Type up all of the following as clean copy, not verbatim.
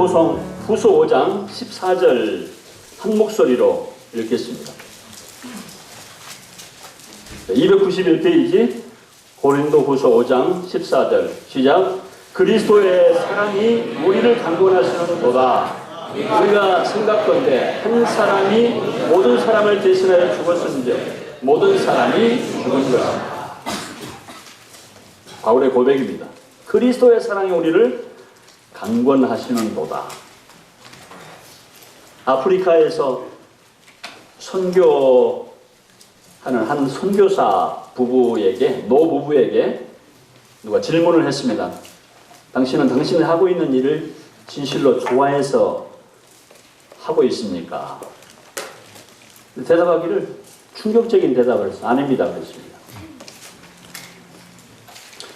고린도후서 5장 14절 한 목소리로 읽겠습니다. 291페이지 고린도후서 5장 14절 시작. 그리스도의 사랑이 우리를 강권하시는도다. 우리가 생각건대 한 사람이 모든 사람을 대신하여 죽었은즉 모든 사람이 죽은 것입니다. 바울의 고백입니다. 그리스도의 사랑이 우리를 강권하시는도다. 아프리카에서 선교하는 한 선교사 부부에게, 노부부에게 누가 질문을 했습니다. 당신은 당신이 하고 있는 일을 진실로 좋아해서 하고 있습니까? 대답하기를 충격적인 대답을 해서 아닙니다 그랬습니다.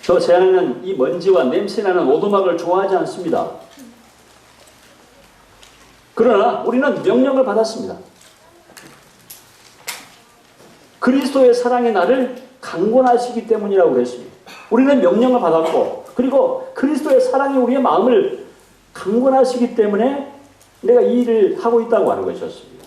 저 제안에는 이 먼지와 냄새나는 오두막을 좋아하지 않습니다. 그러나 우리는 명령을 받았습니다. 그리스도의 사랑이 나를 강권하시기 때문이라고 그랬습니다. 우리는 명령을 받았고, 그리고 그리스도의 사랑이 우리의 마음을 강권하시기 때문에 내가 이 일을 하고 있다고 하는 것이었습니다.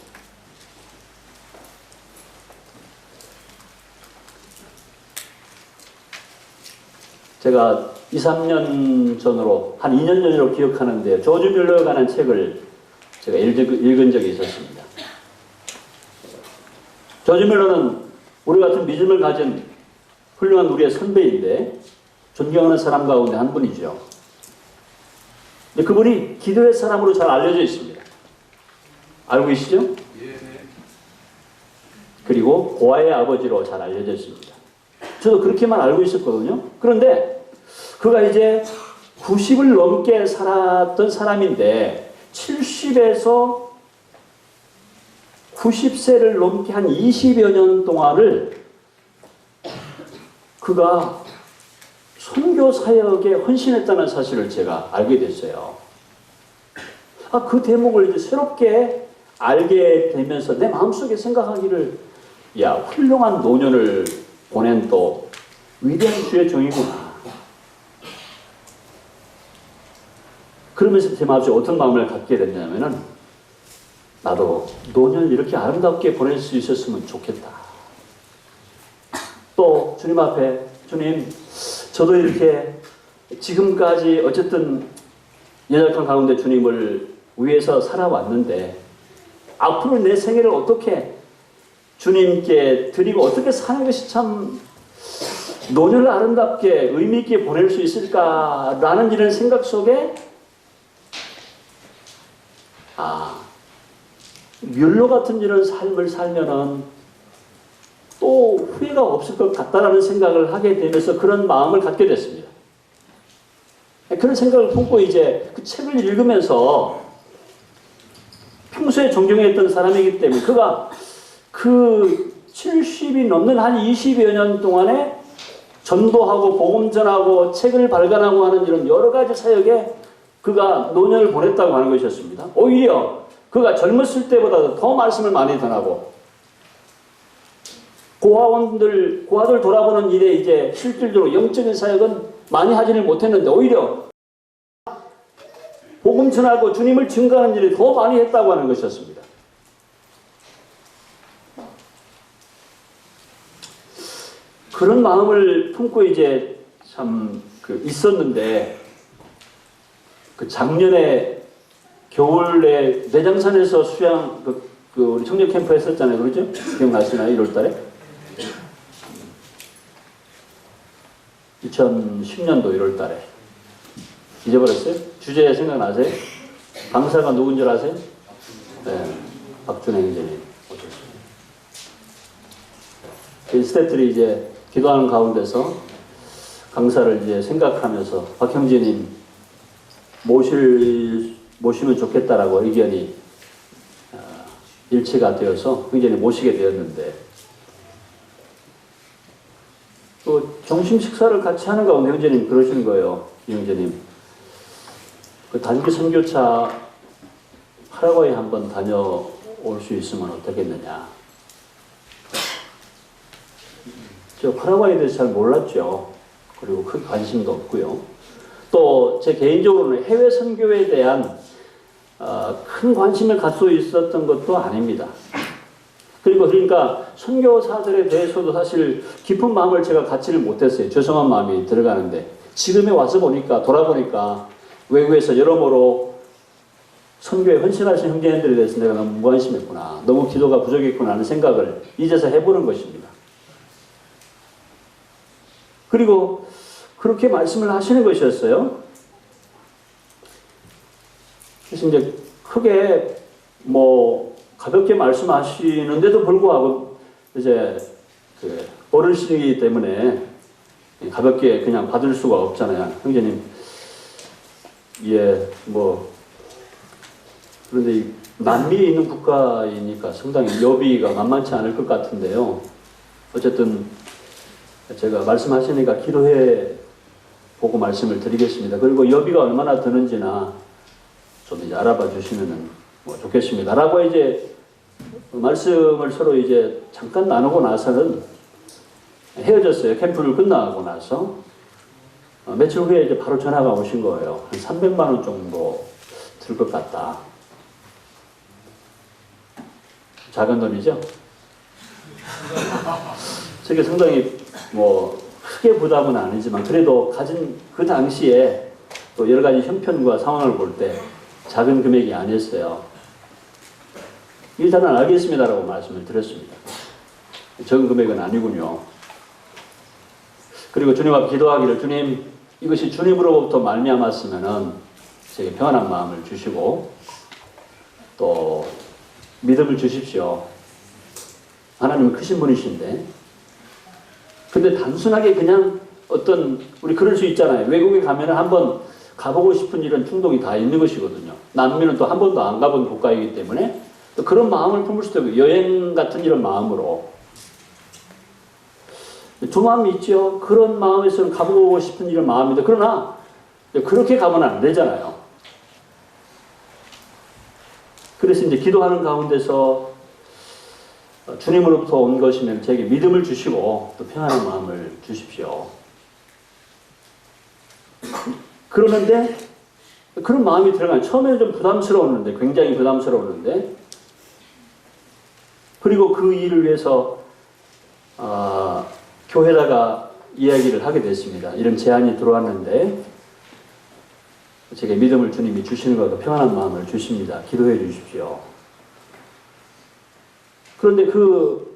제가 2, 3년 전으로, 한 2년 전으로 기억하는데 조지 뮬러에 관한 책을 제가 읽은 적이 있었습니다. 조지 뮬러는 우리 같은 믿음을 가진 훌륭한 우리의 선배인데 존경하는 사람 가운데 한 분이죠. 근데 그분이 기도의 사람으로 잘 알려져 있습니다. 알고 계시죠? 그리고 고아의 아버지로 잘 알려져 있습니다. 저도 그렇게만 알고 있었거든요. 그런데 그가 이제 90을 넘게 살았던 사람인데 70에서 90세를 넘게 한 20여 년 동안을 그가 선교 사역에 헌신했다는 사실을 제가 알게 됐어요. 그 대목을 이제 새롭게 알게 되면서 내 마음속에 생각하기를, 야, 훌륭한 노년을 보낸 또 위대한 주의 종이구나. 그러면서 제 마음속에 어떤 마음을 갖게 됐냐면은, 나도 노년을 이렇게 아름답게 보낼 수 있었으면 좋겠다. 또 주님 앞에, 주님, 저도 이렇게 지금까지 어쨌든 연약한 가운데 주님을 위해서 살아왔는데 앞으로 내 생애를 어떻게 주님께 드리고 어떻게 사는 것이 참 노년을 아름답게 의미 있게 보낼 수 있을까라는 이런 생각 속에 뮬러 같은 이런 삶을 살면은 또 후회가 없을 것 같다라는 생각을 하게 되면서 그런 마음을 갖게 됐습니다. 그런 생각을 품고 이제 그 책을 읽으면서 평소에 존경했던 사람이기 때문에 그가 그 70이 넘는 한 20여 년 동안에 전도하고 복음 전하고 책을 발간하고 하는 이런 여러 가지 사역에 그가 노년을 보냈다고 하는 것이었습니다. 오히려 그가 젊었을 때보다 더 말씀을 많이 전하고 고아들 돌아보는 일에 이제 실질적으로 영적인 사역은 많이 하지는 못했는데 오히려 복음 전하고 주님을 증거하는 일을 더 많이 했다고 하는 것이었습니다. 그런 마음을 품고 이제 참 있었는데 작년에 겨울에 내장산에서 수양 우리 청년 캠프 했었잖아요, 그렇죠? 기억나시나요? 1월달에 2010년도 1월달에 잊어버렸어요? 주제 생각나세요? 강사가 누군 줄 아세요? 네, 박준혜 형제님 오셨어요. 스태프들이 이제 기도하는 가운데서 강사를 이제 생각하면서 박 형제님 모시면 좋겠다라고 의견이 일치가 되어서 형제님 모시게 되었는데 또 점심 식사를 같이 하는 가운데 형제님 그러시는 거예요. 이 형제님, 그 단기 선교차 파라과이 한번 다녀올 수 있으면 어떻겠느냐. 저 파라과이에 대해서 잘 몰랐죠. 그리고 큰 관심도 없고요. 또 제 개인적으로는 해외 선교에 대한 큰 관심을 갖고 있었던 것도 아닙니다. 그리고 그러니까 선교사들에 대해서도 사실 깊은 마음을 제가 갖지를 못했어요. 죄송한 마음이 들어가는데 지금에 와서 보니까 돌아보니까 외국에서 여러모로 선교에 헌신하신 형제님들에 대해서 내가 너무 무관심했구나. 너무 기도가 부족했구나 하는 생각을 이제서 해보는 것입니다. 그리고 그렇게 말씀을 하시는 것이었어요. 그래서 이제 크게 가볍게 말씀하시는데도 불구하고 이제 그 어르신이기 때문에 가볍게 그냥 받을 수가 없잖아요. 형제님, 그런데 남미에 있는 국가이니까 상당히 여비가 만만치 않을 것 같은데요. 어쨌든 제가 말씀하시니까 기도해 보고 말씀을 드리겠습니다. 그리고 여비가 얼마나 드는지나 좀 이제 알아봐 주시면 좋겠습니다. 라고 이제 말씀을 서로 이제 잠깐 나누고 나서는 헤어졌어요. 캠프를 끝나고 나서. 며칠 후에 이제 바로 전화가 오신 거예요. 한 300만 원 정도 들 것 같다. 작은 돈이죠? 저게 상당히 크게 부담은 아니지만 그래도 가진 그 당시에 또 여러 가지 형편과 상황을 볼 때 작은 금액이 아니었어요. 일단은 알겠습니다라고 말씀을 드렸습니다. 적은 금액은 아니군요. 그리고 주님 앞에 기도하기를 주님 이것이 주님으로부터 말미암았으면은 제게 평안한 마음을 주시고 또 믿음을 주십시오. 하나님은 크신 분이신데 근데 단순하게 그냥 우리 그럴 수 있잖아요. 외국에 가면은 한번 가보고 싶은 이런 충동이 다 있는 것이거든요. 남미는 또 한 번도 안 가본 국가이기 때문에 또 그런 마음을 품을 수도 있고 여행 같은 이런 마음으로 두 마음이 있죠. 그런 마음에서는 가보고 싶은 이런 마음인데 그러나 그렇게 가면 안 되잖아요. 그래서 이제 기도하는 가운데서 주님으로부터 온 것이면 제게 믿음을 주시고 또 평안한 마음을 주십시오. 그러는데 그런 마음이 들어가요. 처음에는 좀 부담스러웠는데 굉장히 부담스러웠는데 그리고 그 일을 위해서 교회다가 이야기를 하게 됐습니다. 이런 제안이 들어왔는데 제게 믿음을 주님이 주시는 것과 평안한 마음을 주십니다. 기도해 주십시오. 그런데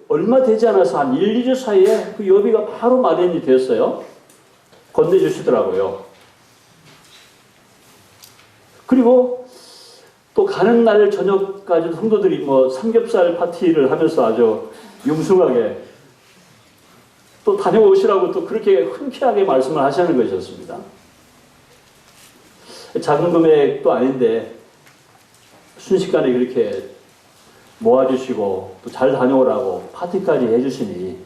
얼마 되지 않아서 한 1, 2주 사이에 그 여비가 바로 마련이 되었어요. 건네주시더라고요. 그리고 또 가는 날 저녁까지 성도들이 삼겹살 파티를 하면서 아주 융숭하게 또 다녀오시라고 또 그렇게 흔쾌하게 말씀을 하시는 것이었습니다. 작은 금액도 아닌데 순식간에 그렇게 모아주시고 또 잘 다녀오라고 파티까지 해주시니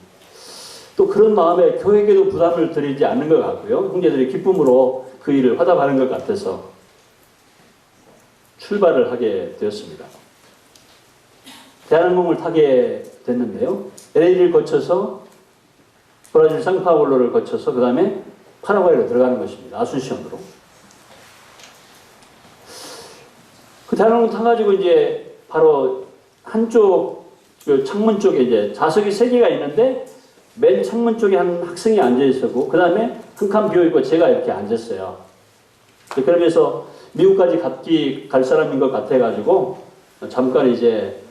또 그런 마음에 교회에게도 부담을 드리지 않는 것 같고요. 형제들이 기쁨으로 그 일을 화답하는 것 같아서 출발을 하게 되었습니다. 대한항공을 타게 됐는데요. LA를 거쳐서 브라질 상파울로를 거쳐서 그 다음에 파라과이로 들어가는 것입니다. 아순시온으로. 그 대한항공 타가지고 이제 바로 한쪽 그 창문 쪽에 이제 좌석이 3개가 있는데 맨 창문 쪽에 한 학생이 앉아 있었고 그 다음에 한 칸 비어 있고 제가 이렇게 앉았어요. 그러면서 미국까지 갈 사람인 것 같아가지고 잠깐 이제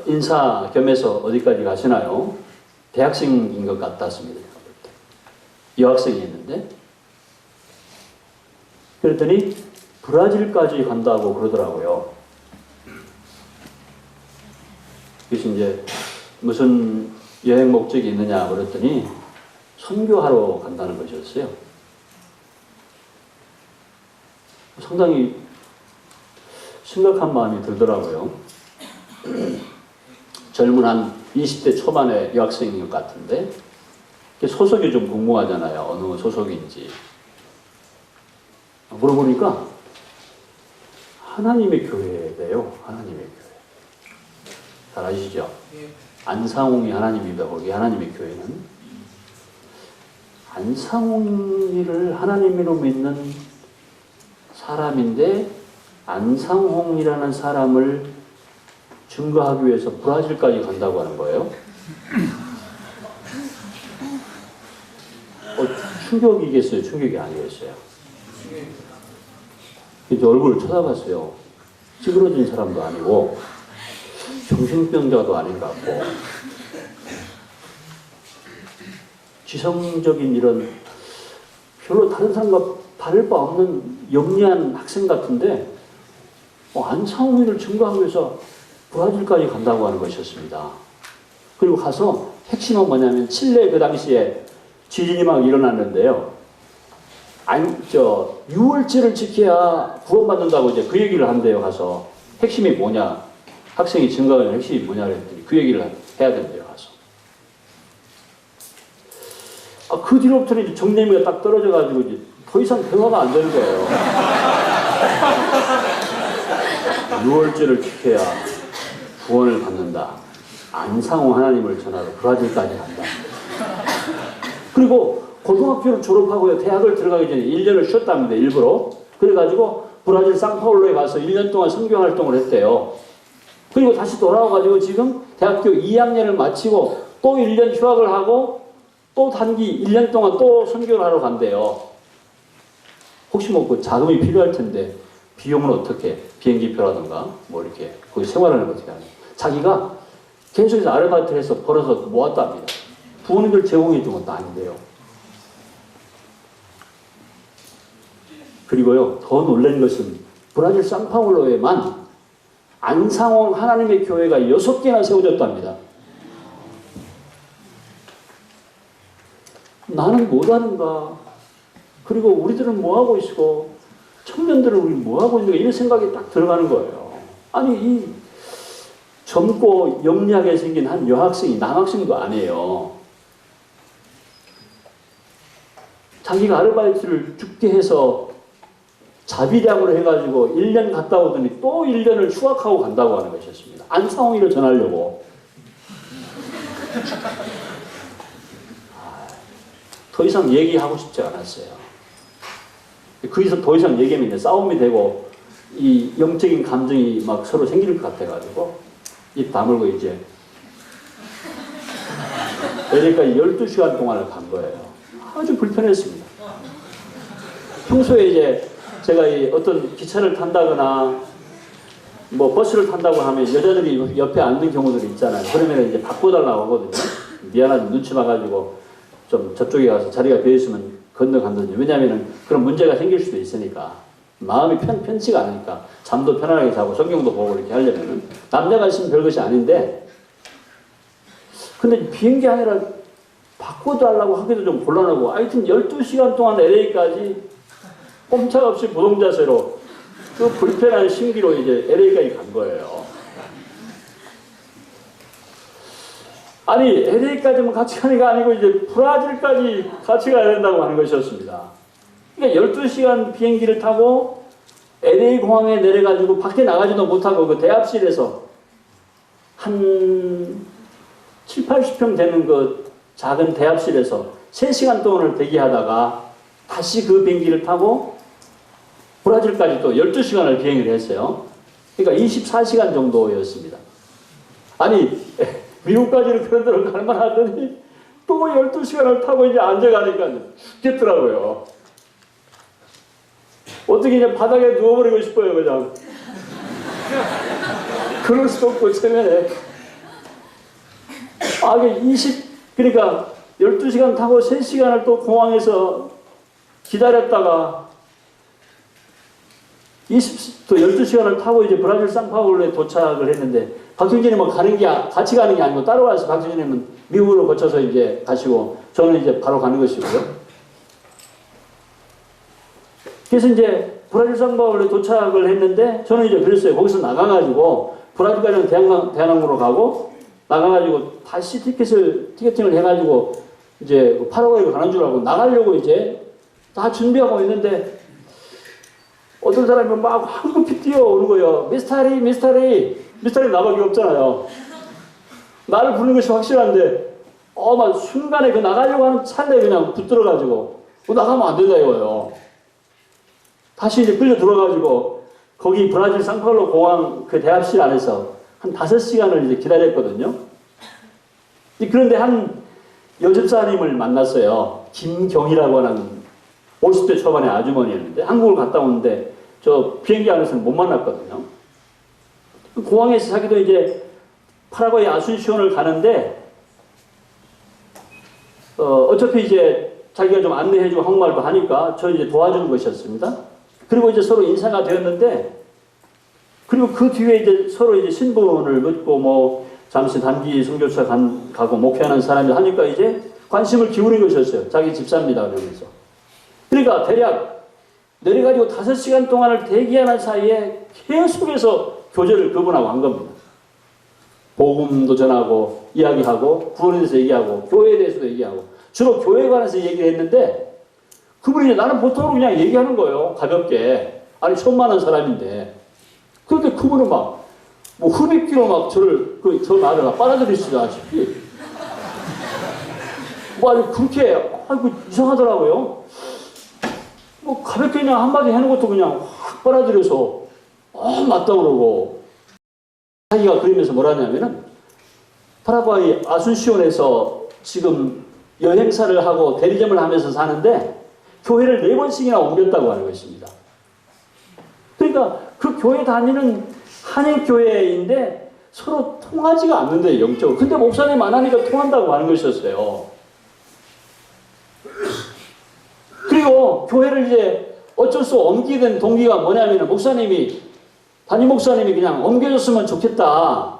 인사 겸해서 어디까지 가시나요? 대학생인 것 같았습니다. 여학생이 있는데 그랬더니 브라질까지 간다고 그러더라고요. 그래서 이제 무슨 여행 목적이 있느냐 그랬더니 선교하러 간다는 것이었어요. 상당히 심각한 마음이 들더라고요. 젊은 한 20대 초반의 여학생인 것 같은데 소속이 좀 궁금하잖아요. 어느 소속인지. 물어보니까 하나님의 교회래요. 하나님의 교회. 잘 아시죠? 안상홍이 하나님입니다. 거기 하나님의 교회는. 안상홍이를 하나님으로 믿는 사람인데 안상홍이라는 사람을 증거하기 위해서 브라질까지 간다고 하는 거예요. 충격이겠어요? 충격이 아니겠어요? 이제 얼굴을 쳐다봤어요. 찌그러진 사람도 아니고 정신병자도 아닌 것 같고 지성적인 이런 별로 다른 사람과 다를 바 없는 영리한 학생 같은데 안상홍이를 증거하기 위해서 브라질까지 간다고 하는 것이었습니다. 그리고 가서 핵심은 뭐냐면 칠레 그 당시에 지진이 막 일어났는데요. 유월절을 지켜야 구원받는다고 이제 그 얘기를 한대요. 가서 핵심이 뭐냐, 학생이 증거하는 핵심이 뭐냐 그랬더니 그 얘기를 해야 된대요. 가서. 그 뒤로부터는 이제 정내미가 딱 떨어져가지고 이제 더 이상 대화가 안 되는 거예요. 유월절을 지켜야 구원을 받는다. 안상홍 하나님을 전하러 브라질까지 간다. 그리고 고등학교를 졸업하고요. 대학을 들어가기 전에 1년을 쉬었답니다. 일부러. 그래가지고 브라질 상파울로에 가서 1년 동안 선교 활동을 했대요. 그리고 다시 돌아와가지고 지금 대학교 2학년을 마치고 또 1년 휴학을 하고 또 단기 1년 동안 또 선교를 하러 간대요. 혹시 뭐 그 자금이 필요할 텐데 비용은 어떻게 비행기표라든가 뭐 이렇게 거기 생활하는 거 어떻게 하냐. 자기가 계속해서 아르바이트를 해서 벌어서 모았답니다. 부모님들 제공해 준 것도 아닌데요. 그리고요, 더 놀란 것은 브라질 상파울로에만 안상홍 하나님의 교회가 6개나 세워졌답니다. 나는 못하는가? 그리고 우리들은 뭐하고 있고 청년들은 우리 뭐하고 있는가? 이런 생각이 딱 들어가는 거예요. 아니 이 젊고 영리하게 생긴 한 여학생이 남학생도 아니에요. 자기가 아르바이트를 죽게 해서 자비량으로 해가지고 1년 갔다 오더니 또 1년을 휴학하고 간다고 하는 것이었습니다. 안상홍이를 전하려고. 더 이상 얘기하고 싶지 않았어요. 거기서 더 이상 얘기하면 이제 싸움이 되고 이 영적인 감정이 막 서로 생길 것 같아가지고 입 다물고 이제 LA까지 12시간 동안을 간 거예요. 아주 불편했습니다. 평소에 이제 제가 어떤 기차를 탄다거나 뭐 버스를 탄다고 하면 여자들이 옆에 앉는 경우들이 있잖아요. 그러면 이제 바꿔달라고 하거든요. 미안하지 눈치 봐가지고 좀 저쪽에 가서 자리가 비어있으면 건너간다든지. 왜냐하면 그런 문제가 생길 수도 있으니까. 마음이 편치가 않으니까 잠도 편안하게 자고 성경도 보고 이렇게 하려면 남자가 있으면 별것이 아닌데, 근데 비행기 아니라 바꿔달라고 하기도 좀 곤란하고, 하여튼 12시간 동안 LA까지 꼼짝없이 부동자세로 그 불편한 심기로 이제 LA까지 간 거예요. 아니 LA까지만 같이 가는 게 아니고 이제 브라질까지 같이 가야 된다고 하는 것이었습니다. 그러니까 12시간 비행기를 타고 LA 공항에 내려가지고 밖에 나가지도 못하고 그 대합실에서 한 7, 80평 되는 그 작은 대합실에서 3시간 동안을 대기하다가 다시 그 비행기를 타고 브라질까지 또 12시간을 비행을 했어요. 그러니까 24시간 정도였습니다. 아니 미국까지는 그런 데로 갈만 하더니 또 12시간을 타고 이제 앉아가니까 죽겠더라고요. 어떻게 그냥 바닥에 누워버리고 싶어요, 그냥. 그럴 수도 없고, 체면에. 그러니까 12시간 타고 3시간을 또 공항에서 기다렸다가 또 12시간을 타고 이제 브라질 상파울로에 도착을 했는데, 박형진님은 같이 가는 게 아니고 따로 가서 박형진님은 미국으로 거쳐서 이제 가시고, 저는 이제 바로 가는 것이고요. 그래서 이제 브라질 상파울로에 도착을 했는데, 저는 이제 그랬어요. 거기서 나가가지고, 브라질까지는 대한항공으로 가고, 나가가지고 다시 티켓팅을 해가지고, 이제 파라과이로 가는 줄 알고 나가려고 이제 다 준비하고 있는데, 어떤 사람이 막 황급히 뛰어오는 거예요. 미스터리 나밖에 없잖아요. 나를 부르는 것이 확실한데, 막 순간에 그 나가려고 하는 찰나에 그냥 붙들어가지고, 나가면 안 된다 이거예요. 다시 이제 끌려 들어가지고, 거기 브라질 상파울로 공항 그 대합실 안에서 한 5시간을 이제 기다렸거든요. 그런데 한 여집사님을 만났어요. 김경이라고 하는 50대 초반의 아주머니였는데 한국을 갔다 오는데 저 비행기 안에서는 못 만났거든요. 공항에서 자기도 이제 파라과이 아순시온을 가는데 어차피 이제 자기가 좀 안내해주고 한국말도 하니까 저 이제 도와준 것이었습니다. 그리고 이제 서로 인사가 되었는데 그리고 그 뒤에 이제 서로 이제 신분을 묻고 뭐 잠시 단기 선교사 가고 목회하는 사람이 하니까 이제 관심을 기울인 것이었어요. 자기 집사입니다 그러면서. 그러니까 대략 내려가지고 5시간 동안을 대기하는 사이에 계속해서 교제를 그분하고 한 겁니다. 복음도 전하고 이야기하고 구원에 대해서 얘기하고 교회에 대해서도 얘기하고 주로 교회에 관해서 얘기를 했는데 그분이 나는 보통으로 그냥 얘기하는 거예요. 가볍게. 아니 처음 만난 사람인데 그런데 그분은 막 뭐 흡입기로 막 저 말을 막 빨아들이시다시피 뭐 아니 그렇게 아이고 이상하더라고요. 뭐 가볍게 그냥 한마디 해놓은 것도 그냥 확 빨아들여서 맞다 그러고 자기가 그러면서 뭐라 하냐면은 파라과이 아순시온에서 지금 여행사를 하고 대리점을 하면서 사는데 교회를 4번씩이나 옮겼다고 하는 것입니다. 그러니까 그 교회 다니는 한인교회인데 서로 통하지가 않는데 영적으로. 근데 목사님 안 하니까 통한다고 하는 것이었어요. 그리고 교회를 이제 어쩔 수 없이 옮기게 된 동기가 뭐냐면 담임 목사님이 그냥 옮겨줬으면 좋겠다.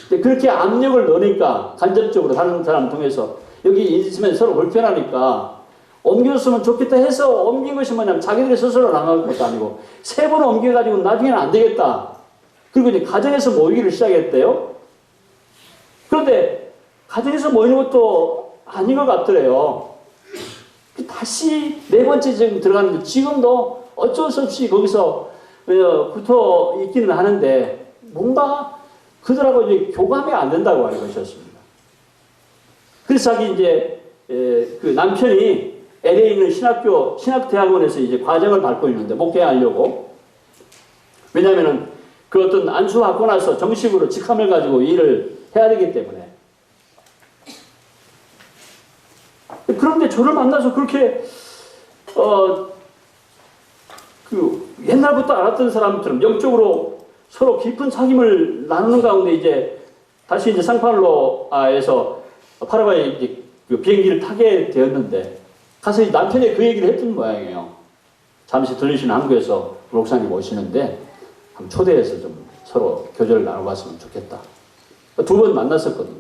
그렇게 압력을 넣으니까 간접적으로 다른 사람 통해서 여기 있으면 서로 불편하니까 옮겨줬으면 좋겠다 해서 옮긴 것이 뭐냐면 자기들이 스스로 나갈 것도 아니고 3번 옮겨가지고 나중에는 안 되겠다. 그리고 이제 가정에서 모이기를 시작했대요. 그런데 가정에서 모이는 것도 아닌 것 같더래요. 다시 4번째 지금 들어가는데 지금도 어쩔 수 없이 거기서 붙어 있기는 하는데 뭔가 그들하고 이제 교감이 안 된다고 하는 것이었습니다. 그래서 자기 이제 그 남편이 LA에 있는 신학대학원에서 이제 과정을 밟고 있는데 목회하려고. 왜냐하면은 그 어떤 안수 받고 나서 정식으로 직함을 가지고 일을 해야 되기 때문에. 그런데 저를 만나서 그렇게 옛날부터 알았던 사람처럼 영적으로 서로 깊은 사귐을 나누는 가운데 이제 다시 이제 상파울로에서 파라과이 이제 그 비행기를 타게 되었는데 가서 남편이 그 얘기를 했던 모양이에요. 잠시 들리시는 한국에서 목사님 오시는데 한번 초대해서 좀 서로 교제를 나눠봤으면 좋겠다. 2번 만났었거든요.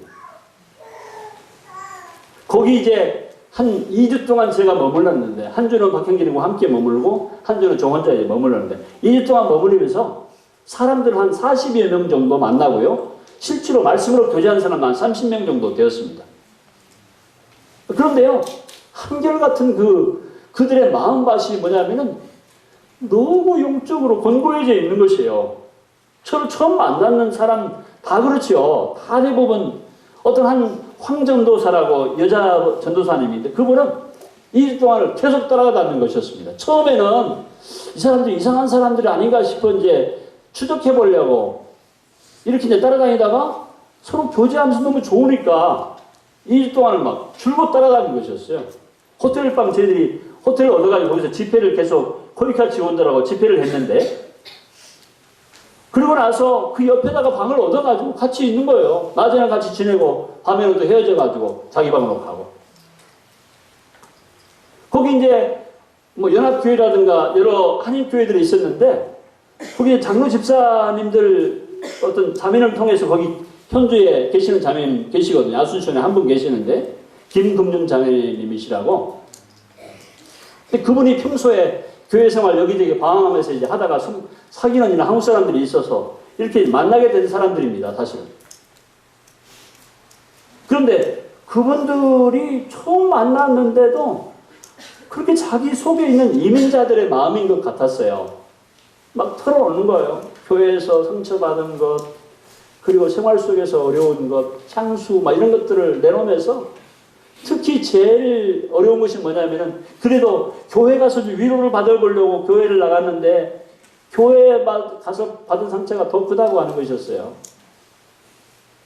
거기 이제 한 2주 동안 제가 머물렀는데 한 주는 박형길이고 함께 머물고 한 주는 저 혼자 머물렀는데 2주 동안 머무르면서 사람들 한 40여 명 정도 만나고요. 실제로 말씀으로 교제한 사람은 한 30명 정도 되었습니다. 그런데요. 한결같은 그들의 마음밭이 뭐냐면은 너무 영적으로 권고해져 있는 것이에요. 저를 처음 만나는 사람 다 그렇죠. 다 대부분 어떤 한 황전도사라고 여자 전도사님인데 그분은 2주 동안을 계속 따라다니는 것이었습니다. 처음에는 이 사람들이 이상한 사람들이 아닌가 싶어 이제 추적해 보려고 이렇게 이제 따라다니다가 서로 교제하면서 너무 좋으니까 2주 동안을 막 줄곧 따라다니는 것이었어요. 호텔방 저희들이 호텔을 얻어가지고 거기서 집회를 계속 코리카 지원자라고 집회를 했는데 그리고 나서 그 옆에다가 방을 얻어가지고 같이 있는 거예요. 낮에는 같이 지내고 밤에는 또 헤어져가지고 자기 방으로 가고. 거기 이제 뭐 연합교회라든가 여러 한인교회들이 있었는데 거기 장로 집사님들 어떤 자매를 통해서 거기 현주에 계시는 자매님 계시거든요. 아순시온에 한 분 계시는데 김금중 자매님이시라고. 근데 그분이 평소에 교회 생활 여기저기 방황하면서 이제 하다가 사귀는 이나 한국 사람들이 있어서 이렇게 만나게 된 사람들입니다, 사실은. 그런데 그분들이 처음 만났는데도 그렇게 자기 속에 있는 이민자들의 마음인 것 같았어요. 막 털어놓는 거예요. 교회에서 상처받은 것, 그리고 생활 속에서 어려운 것, 향수, 막 이런 것들을 내놓으면서 특히 제일 어려운 것이 뭐냐면은 그래도 교회 가서 위로를 받아보려고 교회를 나갔는데 교회에 가서 받은 상처가 더 크다고 하는 것이었어요.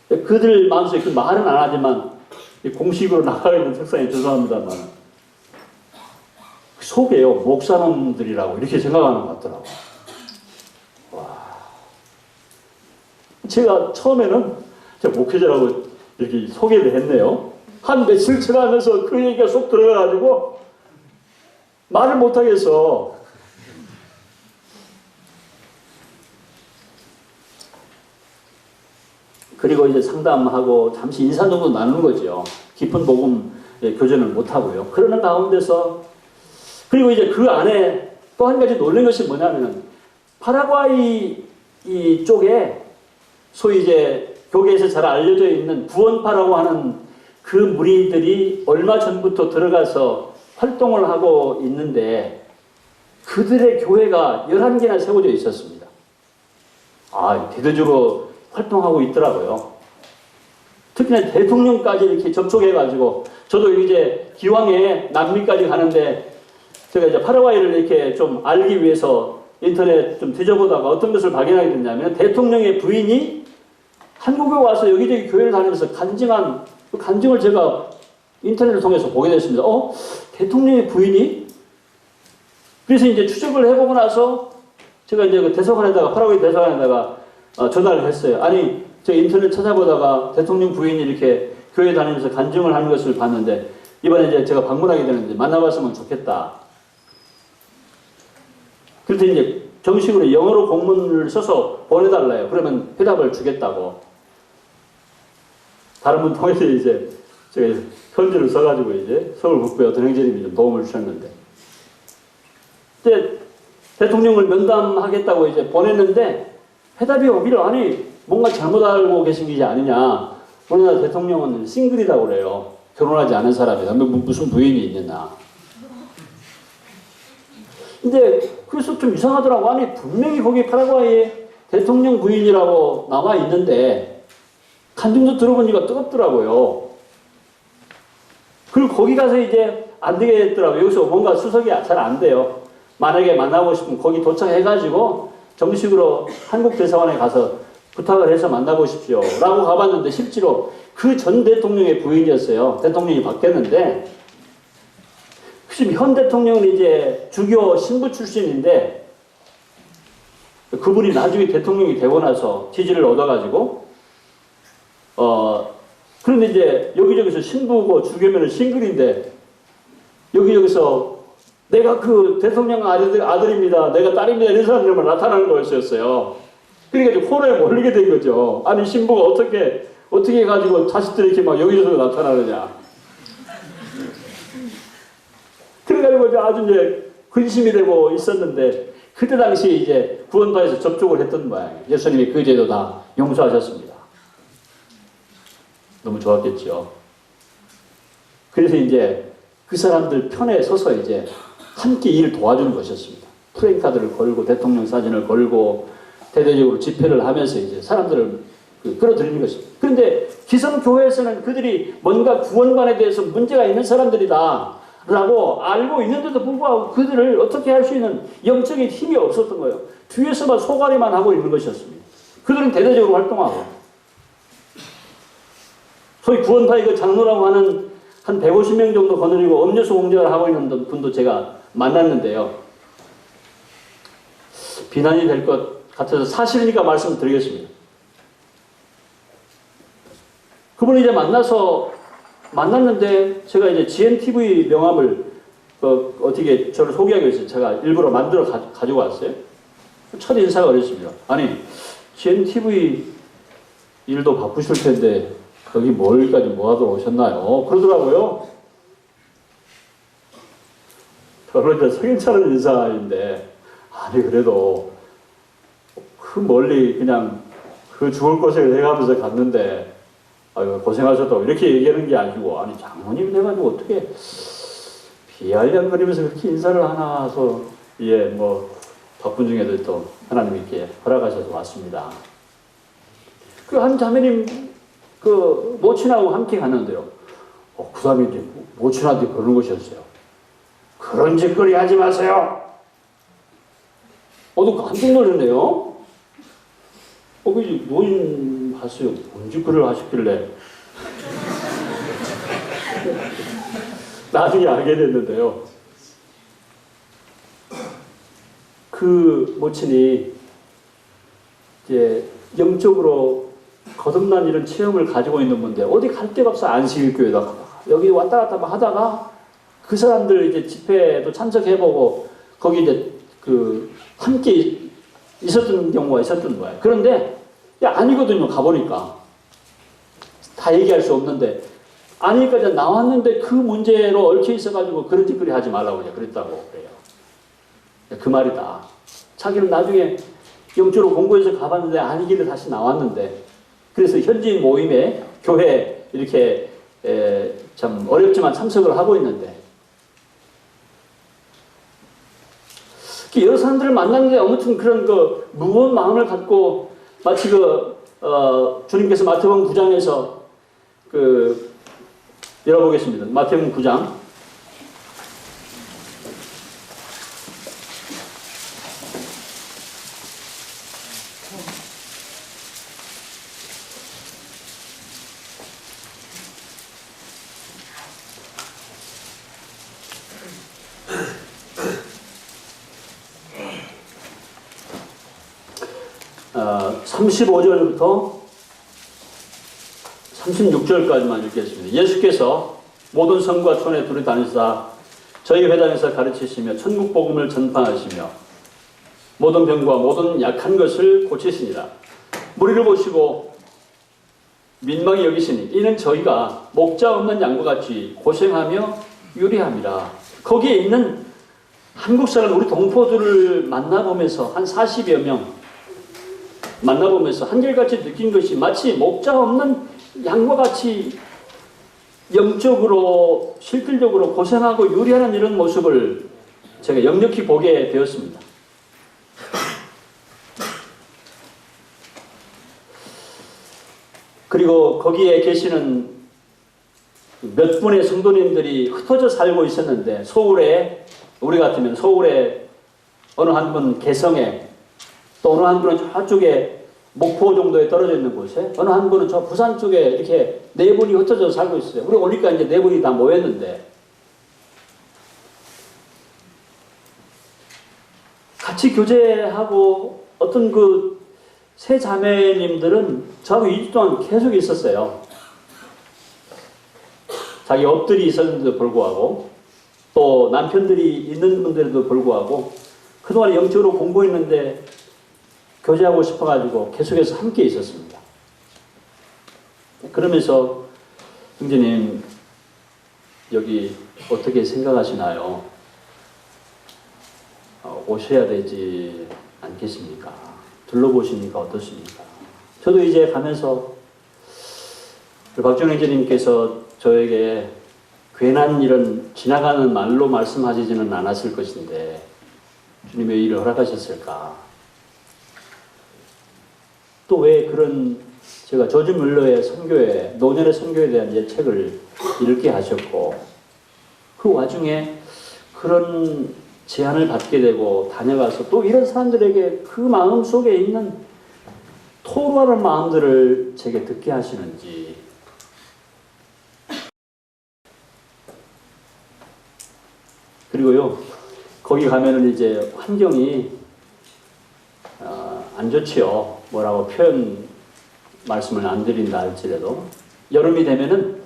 그들 마음속에 그 말은 안 하지만 공식으로 나가 있는 책상에 죄송합니다만 속에요. 목사놈들이라고 이렇게 생각하는 것 같더라고요. 와. 제가 처음에는 제가 목회자라고 이렇게 소개를 했네요. 한 며칠 지나면서 그 얘기가 쏙 들어가가지고 말을 못하겠어. 그리고 이제 상담하고 잠시 인사 정도 나누는 거죠. 깊은 복음 교전을 못하고요. 그러는 가운데서 그리고 이제 그 안에 또 한 가지 놀란 것이 뭐냐면은 파라과이 이 쪽에 소위 이제 교계에서 잘 알려져 있는 구원파라고 하는 그 무리들이 얼마 전부터 들어가서 활동을 하고 있는데 그들의 교회가 11개나 세워져 있었습니다. 아, 대대적으로 활동하고 있더라고요. 특히나 대통령까지 이렇게 접촉해가지고 저도 이제 기왕에 남미까지 가는데 제가 이제 파라과이를 이렇게 좀 알기 위해서 인터넷 좀 뒤져보다가 어떤 것을 발견하게 됐냐면 대통령의 부인이 한국에 와서 여기저기 교회를 다니면서 간증한 그 간증을 제가 인터넷을 통해서 보게 됐습니다. 대통령의 부인이? 그래서 이제 추적을 해보고 나서 제가 이제 그 대사관에다가 파라과이 대사관에다가 전화를 했어요. 아니 제가 인터넷 찾아보다가 대통령 부인이 이렇게 교회 다니면서 간증을 하는 것을 봤는데 이번에 이제 제가 방문하게 되는데 만나봤으면 좋겠다. 그래서 이제 정식으로 영어로 공문을 써서 보내달라요. 그러면 해답을 주겠다고. 다른 분 통해서 이제 제가 편지를 써가지고 이제 서울북부의 어떤 행정님이 좀 도움을 주셨는데 이제 대통령을 면담하겠다고 이제 보냈는데 해답이 오기를 아니 뭔가 잘못 알고 계신 게 아니냐. 우리나라 대통령은 싱글이라고 그래요. 결혼하지 않은 사람이다. 무슨 부인이 있느냐. 근데 그래서 좀 이상하더라고. 아니 분명히 거기 파라과이에 대통령 부인이라고 나와 있는데 간증도 들어보니까 뜨겁더라고요. 그리고 거기 가서 이제 안 되겠더라고요. 여기서 뭔가 수석이 잘 안 돼요. 만약에 만나고 싶으면 거기 도착해가지고 정식으로 한국 대사관에 가서 부탁을 해서 만나보십시오. 라고 가봤는데 실제로 그 전 대통령의 부인이었어요. 대통령이 바뀌었는데 지금 현 대통령은 이제 주교 신부 출신인데 그분이 나중에 대통령이 되고 나서 지지를 얻어가지고 그런데 이제 여기저기서 신부고 주교면은 싱글인데 여기저기서 내가 그 대통령 아들입니다. 내가 딸입니다. 이런 사람들만 나타나는 거였어요. 그러니까 이제 혼에 몰리게 된 거죠. 아니 신부가 어떻게 해가지고 자식들이 이렇게 막 여기저기서 나타나느냐. 그래가지고 아주 이제 근심이 되고 있었는데 그때 당시 이제 구원파에서 접촉을 했던 모양이에요. 예수님이 그 죄도 다 용서하셨습니다. 너무 좋았겠죠. 그래서 이제 그 사람들 편에 서서 이제 함께 일을 도와주는 것이었습니다. 프랭카드를 걸고 대통령 사진을 걸고 대대적으로 집회를 하면서 이제 사람들을 끌어들이는 것입니다. 그런데 기성교회에서는 그들이 뭔가 구원관에 대해서 문제가 있는 사람들이다 라고 알고 있는데도 불구하고 그들을 어떻게 할 수 있는 영적인 힘이 없었던 거예요. 뒤에서만 소가리만 하고 있는 것이었습니다. 그들은 대대적으로 활동하고 소위 구원파의 그 장로라고 하는 한 150명 정도 거느리고 음료수 공작을 하고 있는 분도 제가 만났는데요. 비난이 될 것 같아서 사실이니까 말씀드리겠습니다. 그분을 이제 만났는데 제가 이제 GNTV 명함을 어떻게 저를 소개하기 위해서 제가 일부러 만들어 가지고 왔어요. 첫 인사가 그랬습니다. 아니 GNTV 일도 바쁘실 텐데 여기 뭘까지 뭐하러 오셨나요? 그러더라고요. 별로 이제 석연찮은 인사인데 아니 그래도 그 멀리 그냥 그 죽을 고생을 해가면서 갔는데 아유 고생하셨다고 이렇게 얘기하는 게 아니고 아니 장모님 돼가지고 어떻게 비알량거리면서 그렇게 인사를 하나 해서 예 뭐 바쁜 중에도 또 하나님 이렇게 허락하셔서 왔습니다. 그 한 자매님 그 모친하고 함께 갔는데요. 그 사람이 이제 모친한테 그러는 것이었어요. 그런 짓거리 하지 마세요. 너 깜짝 놀랐네요. 그 노인 봤어요. 뭔지 글을 하셨길래. 나중에 알게 됐는데요. 그 모친이 이제 영적으로 거듭난 이런 체험을 가지고 있는 분인데 어디 갈 데가 없어. 안식일교회다. 여기 왔다 갔다 막 하다가 그 사람들 이제 집회도 참석해보고 거기 이제 함께 있었던 경우가 있었던 거예요. 그런데 아니거든요. 가보니까 다 얘기할 수 없는데 아니니까 이제 나왔는데 그 문제로 얽혀 있어가지고 그런 짓거리 하지 말라고 이제 그랬다고 그래요. 그 말이다. 자기는 나중에 영적으로 공부해서 가봤는데 아니기를 다시 나왔는데 그래서 현지인 모임에 교회 이렇게 참 어렵지만 참석을 하고 있는데 여러 사람들을 만났는데 아무튼 그런 무거운 마음을 갖고 마치 주님께서 마태복음 9장에서 열어보겠습니다. 마태복음 9장 35절부터 36절까지만 읽겠습니다. 예수께서 모든 성과 촌에 두루 다니사 저희 회당에서 가르치시며 천국 복음을 전파하시며 모든 병과 모든 약한 것을 고치시니라. 무리를 보시고 민망히 여기시니 이는 저희가 목자 없는 양과 같이 고생하며 유리함이라. 거기에 있는 한국 사람 우리 동포들을 만나보면서 한 40여 명 만나보면서 한결같이 느낀 것이 마치 목자 없는 양과 같이 영적으로 실질적으로 고생하고 유리하는 이런 모습을 제가 역력히 보게 되었습니다. 그리고 거기에 계시는 몇 분의 성도님들이 흩어져 살고 있었는데 서울에 우리 같으면 서울에 어느 한 분 개성에 또 어느 한 분은 저쪽에 목포 정도에 떨어져 있는 곳에 어느 한 분은 저 부산 쪽에 이렇게 네 분이 흩어져 살고 있어요. 우리 오니까 이제 네 분이 다 모였는데 같이 교제하고 어떤 세 자매님들은 저하고 2주 동안 계속 있었어요. 자기 업들이 있었는데도 불구하고 또 남편들이 있는 분들에도 불구하고 그동안 영적으로 공부했는데 교제하고 싶어가지고 계속해서 함께 있었습니다. 그러면서 형제님 여기 어떻게 생각하시나요? 오셔야 되지 않겠습니까? 둘러보시니까 어떻습니까? 저도 이제 가면서 박준 형제님께서 저에게 괜한 이런 지나가는 말로 말씀하시지는 않았을 것인데 주님 왜 이를 허락하셨을까? 또 왜 그런 제가 조지 뮬러의 선교에 노년의 선교에 대한 책을 읽게 하셨고 그 와중에 그런 제안을 받게 되고 다녀가서 또 이런 사람들에게 그 마음 속에 있는 토로하는 마음들을 제게 듣게 하시는지 그리고요 거기 가면은 이제 환경이 안 좋지요. 뭐라고 말씀을 안 드린다 할지라도 여름이 되면은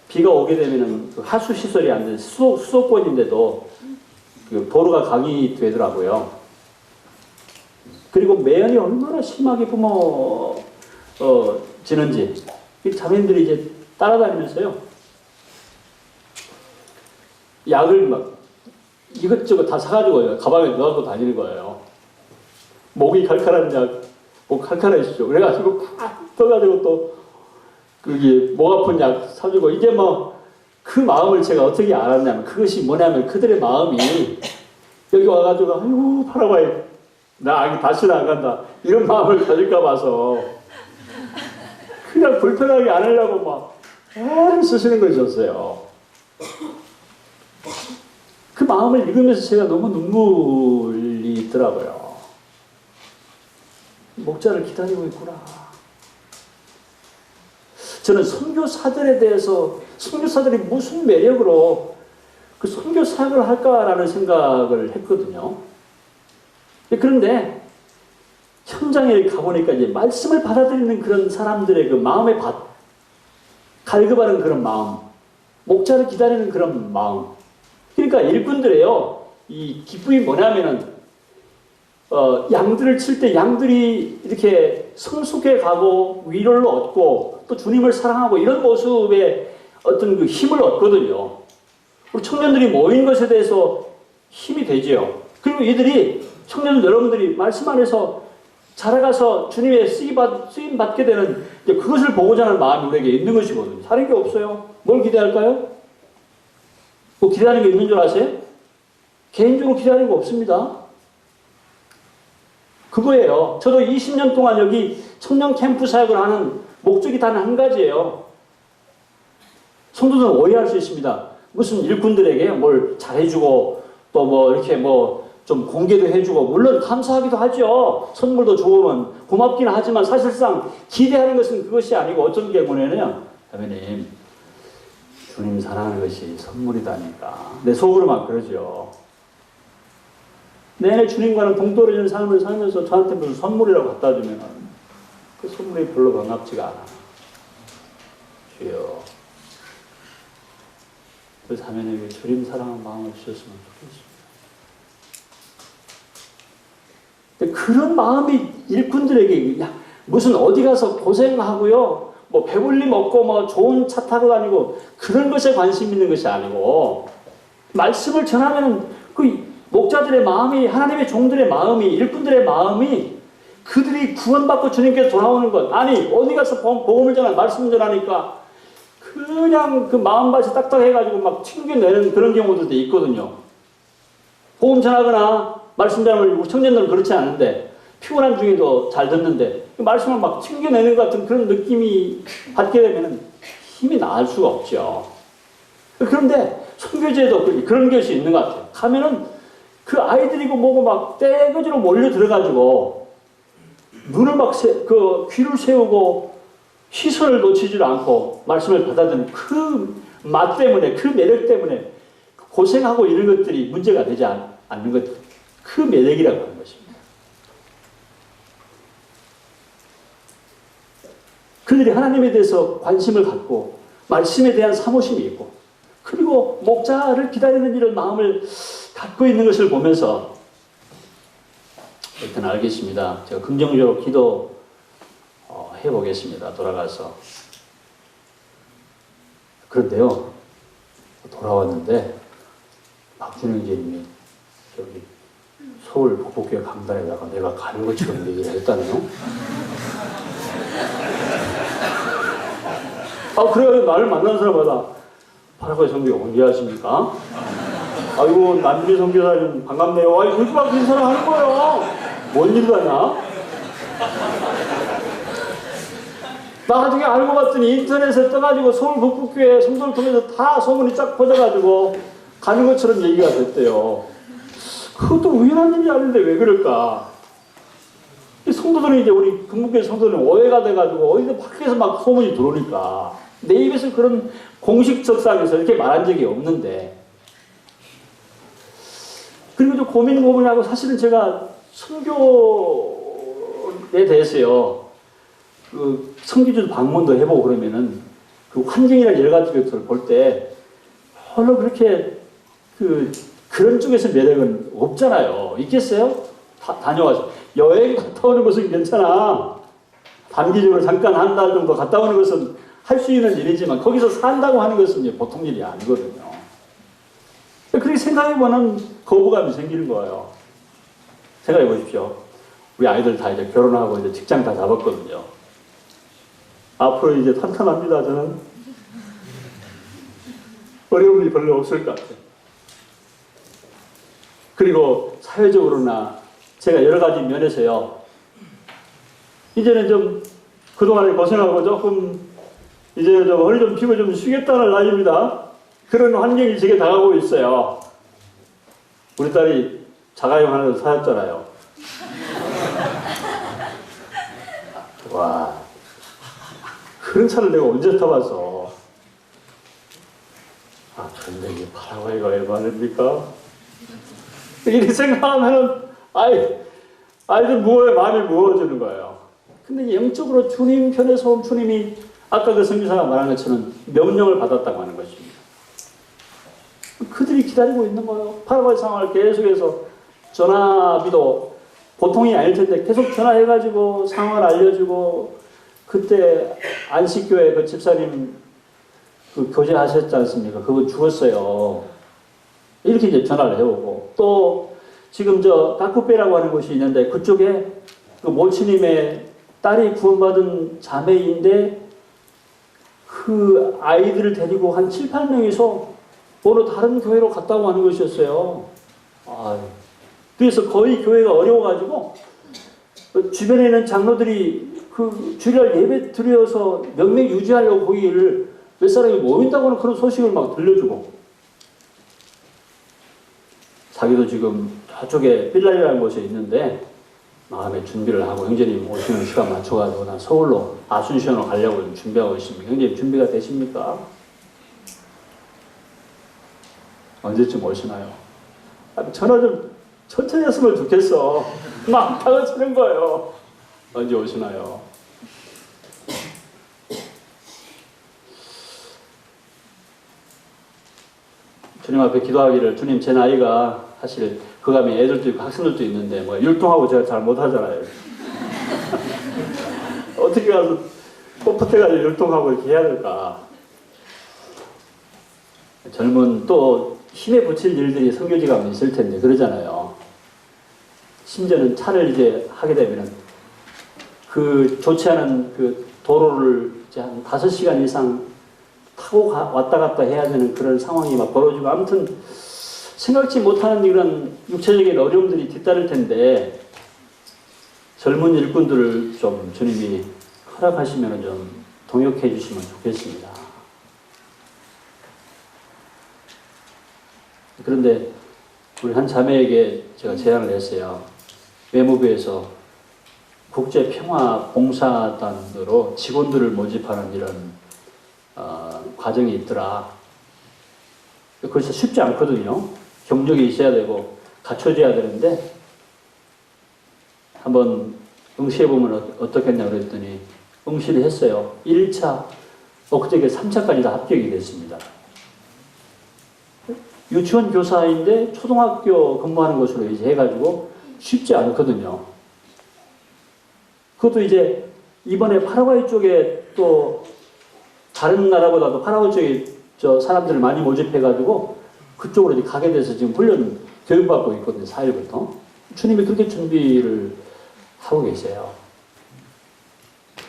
비가 오게 되면은 하수 시설이 안 돼 수도권인데도 도로가 강이 되더라고요. 그리고 매연이 얼마나 심하게 뿜어지는지 이 자매님들이 이제 따라다니면서요 약을 막 이것저것 다 사가지고 가방에 넣어갖고 다니는 거예요. 목이 칼칼한 약, 목 칼칼하시죠. 그래가지고 팍 떠가지고 또 그게 목 아픈 약 사주고 이게 그 마음을 제가 어떻게 알았냐면 그것이 뭐냐면 그들의 마음이 여기 와가지고 아이고 파라과이 나 다시는 안 간다 이런 마음을 가질까 봐서 그냥 불편하게 안 하려고 막 애를 쓰시는 것이었어요. 그 마음을 읽으면서 제가 너무 눈물이 있더라고요. 목자를 기다리고 있구나. 저는 선교사들에 대해서 선교사들이 무슨 매력으로 그 선교 사역을 할까라는 생각을 했거든요. 그런데 현장에 가보니까 이제 말씀을 받아들이는 그런 사람들의 그 마음의 갈급하는 그런 마음, 목자를 기다리는 그런 마음. 그러니까 일꾼들이요, 이 기쁨이 뭐냐면은 양들을 칠 때 양들이 이렇게 성숙해 가고 위로를 얻고 또 주님을 사랑하고 이런 모습에 어떤 그 힘을 얻거든요. 우리 청년들이 모인 것에 대해서 힘이 되지요. 그리고 이들이 청년들 여러분들이 말씀 안에서 자라가서 주님의 쓰임 받게 되는 그것을 보고자 하는 마음이 우리에게 있는 것이거든요. 다른 게 없어요. 뭘 기대할까요? 뭐 기대하는 게 있는 줄 아세요? 개인적으로 기대하는 거 없습니다. 그거예요. 저도 20년 동안 여기 청년 캠프 사역을 하는 목적이 단 한 가지예요. 성도들은 오해할 수 있습니다. 무슨 일꾼들에게 뭘 잘해주고 또 뭐 이렇게 뭐 좀 공개도 해주고 물론 감사하기도 하죠. 선물도 좋으면 고맙기는 하지만 사실상 기대하는 것은 그것이 아니고 어떤 경우에는요. 자매님 주님 사랑하는 것이 선물이다니까. 내 속으로 막 그러죠. 내내 주님과는 동떨어지는 삶을 살면서 저한테 무슨 선물이라고 갖다 주면 그 선물이 별로 반갑지가 않아. 주여. 그 자매에게 주님 사랑하는 마음을 주셨으면 좋겠습니다. 근데 그런 마음이 일꾼들에게 무슨 어디 가서 고생하고요. 뭐 배불리 먹고 뭐 좋은 차 타고 다니고 그런 것에 관심 있는 것이 아니고 말씀을 전하면 그 목자들의 마음이 하나님의 종들의 마음이 일꾼들의 마음이 그들이 구원받고 주님께서 돌아오는 것 아니 어디 가서 복음을 전하는 말씀을 전하니까 그냥 그 마음밭이 딱딱해가지고 막 튕겨내는 그런 경우들도 있거든요. 복음 전하거나 말씀 전하면 우리 청년들은 그렇지 않은데 피곤한 중에도 잘 듣는데 그 말씀을 막 튕겨내는 것 같은 그런 느낌이 받게 되면 힘이 나을 수가 없죠. 그런데 선교제도 그런 것이 있는 것 같아요. 가면은 그 아이들이고 뭐고 막 떼거지로 몰려 들어가지고 눈을 막 그 귀를 세우고 시선을 놓치지 않고 말씀을 받아들이는 그 맛 때문에 그 매력 때문에 고생하고 이런 것들이 문제가 되지 않는 것, 그 매력이라고 하는 것입니다. 그들이 하나님에 대해서 관심을 갖고 말씀에 대한 사모심이 있고 그리고 목자를 기다리는 이런 마음을 갖고 있는 것을 보면서 일단 알겠습니다. 제가 긍정적으로 기도해 보겠습니다. 돌아가서. 그런데요. 돌아왔는데 박준영 제님이 저기 서울 복복교회 강단에다가 내가 가는 것처럼 얘기를 했다네요. 그래요. 나를 만난 사람마다 파라과이 선교 언제 하십니까? 아이고 남준희 선교사님 반갑네요. 아이 그렇게 막 인사를 하는 거예요. 뭔 일도 하냐? 나중에 알고 봤더니 인터넷에 떠가지고 서울 북북교회 성도를 통해서 다 소문이 쫙 퍼져가지고 가는 것처럼 얘기가 됐대요. 그것도 우연한 일이 아닌데 왜 그럴까? 이 성도들은 이제 우리 금북교회 성도들은 오해가 돼가지고 어디서 밖에서 막 소문이 들어오니까 내 입에서 그런 공식적상에서 이렇게 말한 적이 없는데 그리고 좀 고민하고 사실은 제가 선교에 대해서요 그 선교지도 방문도 해보고 그러면은 그 환경이나 여러 가지 것들을 볼 때 별로 그렇게 그런 쪽에서 매력은 없잖아요. 있겠어요? 다녀와서 여행 갔다 오는 것은 괜찮아. 단기적으로 잠깐 한 달 정도 갔다 오는 것은 할 수 있는 일이지만 거기서 산다고 하는 것은 이제 보통 일이 아니거든요. 그렇게 생각해보면 거부감이 생기는 거예요. 생각해 보십시오. 우리 아이들 다 이제 결혼하고 이제 직장 다 잡았거든요. 앞으로 이제 탄탄합니다, 저는. 어려움이 별로 없을 것 같아요. 그리고 사회적으로나 제가 여러 가지 면에서요. 이제는 좀 그동안에 고생하고 조금 이제는 좀 허리 좀 피고 좀 쉬겠다는 나이입니다. 그런 환경이 제게 다가오고 있어요. 우리 딸이 자가용 하나 사였잖아요. 와, 그런 차를 내가 언제 타봤어? 아, 그런데 이게 파라과이가 왜 말입니까? 이렇게 생각하면은, 아이들 마음이 무거워지는 거예요. 근데 영적으로 주님 편에서 온 주님이 아까 그 선교사가 말한 것처럼 명령을 받았다고 하는 것입니다. 그들이 기다리고 있는 거예요. 파라과이 상황을 계속해서 전화비도 보통이 아닐 텐데 계속 전화해가지고 상황을 알려주고, 그때 안식교회 그 집사님 그 교제하셨지 않습니까? 그분 죽었어요. 이렇게 이제 전화를 해오고, 또 지금 저 가쿠페라고 하는 곳이 있는데 그쪽에 그 모치님의 딸이 구원받은 자매인데 그 아이들을 데리고 한 7, 8명이서 어느 다른 교회로 갔다고 하는 것이었어요. 그래서 거의 교회가 어려워가지고 주변에 있는 장로들이 그 주일날 예배 드려서 명맥 유지하려고 거기를 몇 사람이 모인다고 하는 그런 소식을 막 들려주고, 자기도 지금 저쪽에 빌라리라는 곳에 있는데 마음의 준비를 하고 형제님 오시는 시간 맞춰가지고 난 서울로 아순시원으로 가려고 준비하고 있습니다. 형제님 준비가 되십니까? 언제쯤 오시나요? 전화 좀 천천히 했으면 좋겠어. 막 다가치는 거예요. 언제 오시나요? 주님 앞에 기도하기를, 주님 제 나이가 사실 그감에 애들도 있고 학생들도 있는데 뭐 율동하고 제가 잘 못하잖아요. 어떻게 가서 뻣뻣해가지고 율동하고 이렇게 해야 될까? 젊은 또 힘에 붙일 일들이 선교지가 있을 텐데 그러잖아요. 심지어는 차를 이제 하게 되면은 그 좋지 않은 그 도로를 이제 한 5시간 이상 타고 왔다 갔다 해야 되는 그런 상황이 막 벌어지고, 아무튼 생각지 못하는 이런 육체적인 어려움들이 뒤따를 텐데 젊은 일꾼들을 좀 주님이 허락하시면 좀 동역해 주시면 좋겠습니다. 그런데 우리 한 자매에게 제가 제안을 했어요. 외무부에서 국제평화봉사단으로 직원들을 모집하는 이런 과정이 있더라. 그래서 쉽지 않거든요. 경력이 있어야 되고 갖춰져야 되는데 한번 응시해보면 어떻겠냐 그랬더니 응시를 했어요. 1차, 엊그저께 3차까지 다 합격이 됐습니다. 유치원 교사인데 초등학교 근무하는 것으로 이제 해가지고 쉽지 않거든요. 그것도 이제 이번에 파라과이 쪽에 또 다른 나라보다도 파라과이 쪽에 저 사람들을 많이 모집해가지고 그쪽으로 이제 가게 돼서 지금 훈련 교육받고 있거든요. 4일부터. 주님이 그렇게 준비를 하고 계세요.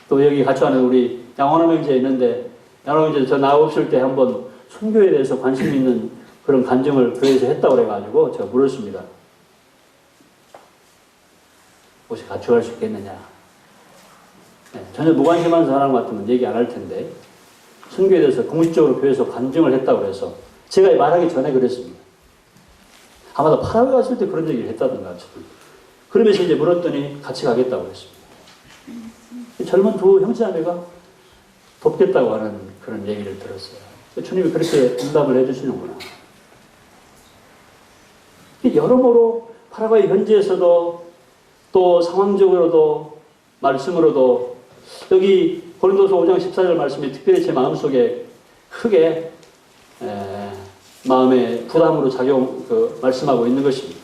또 여기 같이 하는 우리 양원암 형제 있는데, 양원암 형제 저 나오실 때 한번 선교에 대해서 관심 있는 그런 간증을 교회에서 했다고 그래가지고 제가 물었습니다. 혹시 같이 갈 수 있겠느냐? 네, 전혀 무관심한 사람 같으면 얘기 안 할 텐데 선교에 대해서 공식적으로 교회에서 간증을 했다고 그래서 제가 말하기 전에 그랬습니다. 아마도 파라과이 갔을 때 그런 얘기를 했다던가. 그러면서 이제 물었더니 같이 가겠다고 그랬습니다. 젊은 두 형제자매가 돕겠다고 하는 그런 얘기를 들었어요. 주님이 그렇게 응답을 해주시는구나. 여러모로 파라과이 현지에서도 또 상황적으로도 말씀으로도 여기 고린도서 5장 14절 말씀이 특별히 제 마음속에 크게 마음의 부담으로 말씀하고 있는 것입니다.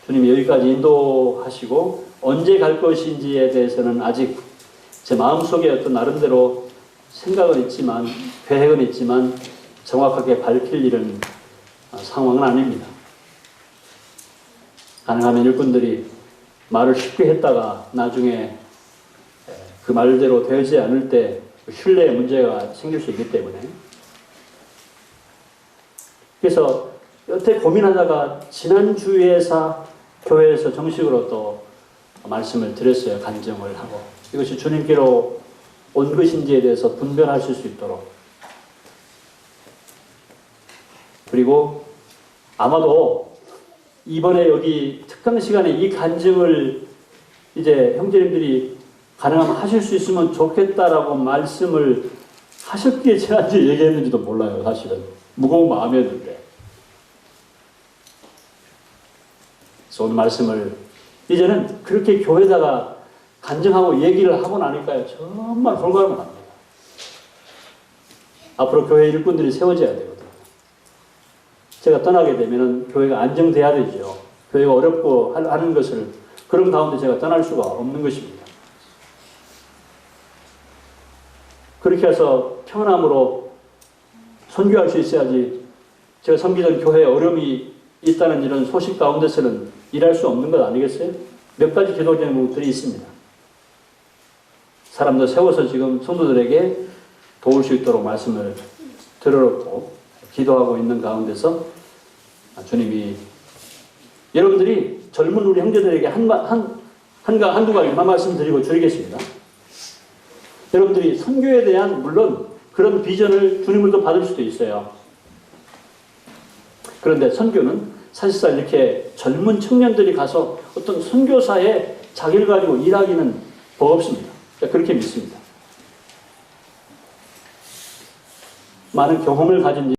주님이 여기까지 인도하시고 언제 갈 것인지에 대해서는 아직 제 마음속에 어떤 나름대로 생각은 있지만, 계획은 있지만 정확하게 밝힐 일은 상황은 아닙니다. 가능하면 일꾼들이 말을 쉽게 했다가 나중에 그 말대로 되지 않을 때 신뢰의 문제가 생길 수 있기 때문에, 그래서 여태 고민하다가 지난주에 교회에서 정식으로 또 말씀을 드렸어요. 간증을 하고 이것이 주님께로 온 것인지에 대해서 분별하실 수 있도록. 그리고 아마도 이번에 여기 특강 시간에 이 간증을 이제 형제님들이 가능하면 하실 수 있으면 좋겠다라고 말씀을 하셨기에 제가 이제 얘기했는지도 몰라요. 사실은 무거운 마음이었는데. 그래서 오늘 말씀을 이제는 그렇게 교회에다가 간증하고 얘기를 하고 나니까요, 정말 홀가분을 합니다. 앞으로 교회 일꾼들이 세워져야 되거든요. 제가 떠나게 되면은 교회가 안정돼야 되죠. 교회가 어렵고 하는 것을 그런 가운데 제가 떠날 수가 없는 것입니다. 그렇게 해서 평안함으로 선교할 수 있어야지 제가 섬기던 교회에 어려움이 있다는 이런 소식 가운데서는 일할 수 없는 것 아니겠어요? 몇 가지 기도 제목들이 있습니다. 사람들 세워서 지금 성도들에게 도울 수 있도록 말씀을 들어놓고 기도하고 있는 가운데서 주님이 여러분들이 젊은 우리 형제들에게 한두 가지만 말씀드리고 줄이겠습니다. 여러분들이 선교에 대한 물론 그런 비전을 주님으로부터 받을 수도 있어요. 그런데 선교는 사실상 이렇게 젊은 청년들이 가서 어떤 선교사의 자기를 가지고 일하기는 버겁습니다. 그렇게 믿습니다. 많은 경험을 가진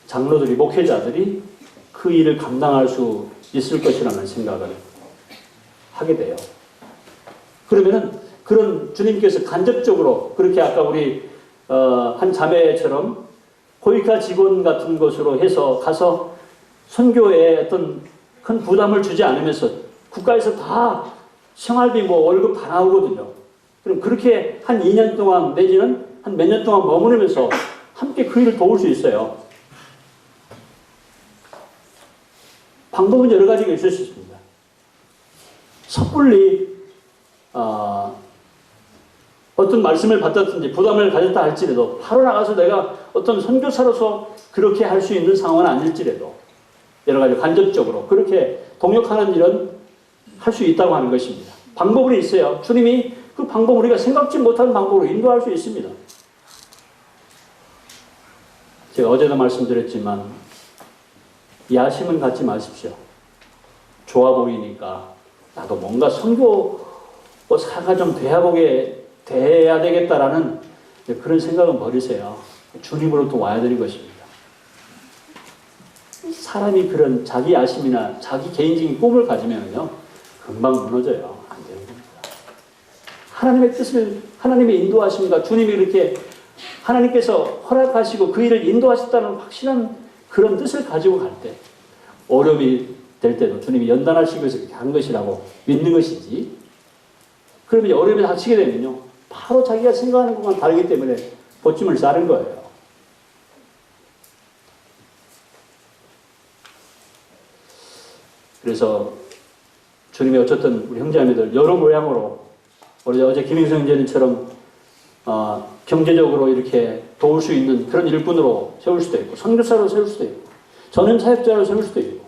장로들이, 목회자들이 그 일을 감당할 수 있을 것이라는 생각을 하게 돼요. 그러면은 그런 주님께서 간접적으로 그렇게 아까 우리 한 자매처럼 고위카 직원 같은 것으로 해서 가서 선교에 어떤 큰 부담을 주지 않으면서 국가에서 다 생활비 월급 다 나오거든요. 그럼 그렇게 한 2년 동안 내지는 한 몇 년 동안 머무르면서 함께 그 일을 도울 수 있어요. 방법은 여러 가지가 있을 수 있습니다. 섣불리 어떤 말씀을 받았든지 부담을 가졌다 할지라도 바로 나가서 내가 어떤 선교사로서 그렇게 할 수 있는 상황은 아닐지라도 여러 가지 간접적으로 그렇게 동역하는 일은 할 수 있다고 하는 것입니다. 방법은 있어요. 주님이 그 방법 우리가 생각지 못한 방법으로 인도할 수 있습니다. 제가 어제도 말씀드렸지만 야심은 갖지 마십시오. 좋아 보이니까 나도 뭔가 선교사가 좀 돼야 되겠다라는 그런 생각은 버리세요. 주님으로부터 와야 되는 것입니다. 사람이 그런 자기 야심이나 자기 개인적인 꿈을 가지면요 금방 무너져요. 안 되는 겁니다. 하나님의 뜻을, 하나님의 인도하심과 주님이 이렇게 하나님께서 허락하시고 그 일을 인도하셨다는 확실한 그런 뜻을 가지고 갈 때 어려움이 될 때도 주님이 연단하시기 위해서 그렇게 한 것이라고 믿는 것이지, 그러면 어려움이 닥치게 되면요 바로 자기가 생각하는 것과 다르기 때문에 고침을 싸는 거예요. 그래서 주님이 어쨌든 우리 형제자매들 여러 모양으로 우리 어제 김영성 형제님처럼 경제적으로 이렇게 도울 수 있는 그런 일꾼으로 세울 수도 있고 선교사로 세울 수도 있고 전임 사역자로 세울 수도 있고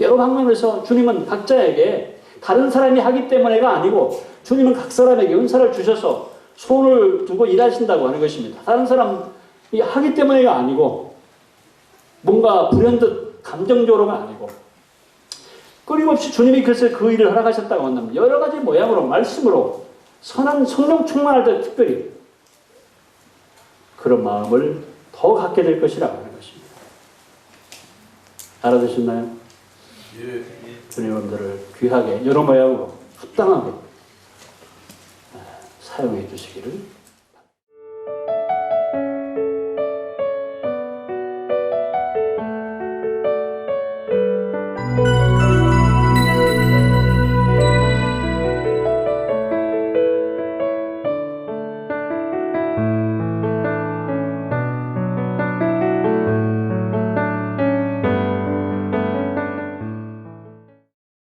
여러 방면에서 주님은 각자에게 다른 사람이 하기 때문에가 아니고 주님은 각 사람에게 은사를 주셔서 손을 두고 일하신다고 하는 것입니다. 다른 사람이 하기 때문에가 아니고 뭔가 불현듯 감정적으로가 아니고 끊임없이 주님이 그래서 그 일을 허락하셨다고 한다면 여러 가지 모양으로 말씀으로 선한 성령 충만할 때 특별히 그런 마음을 더 갖게 될 것이라고 하는 것입니다. 알아두셨나요? 예. 주님 여러분들을 귀하게 여러 모양으로 합당하게 사용해 주시기를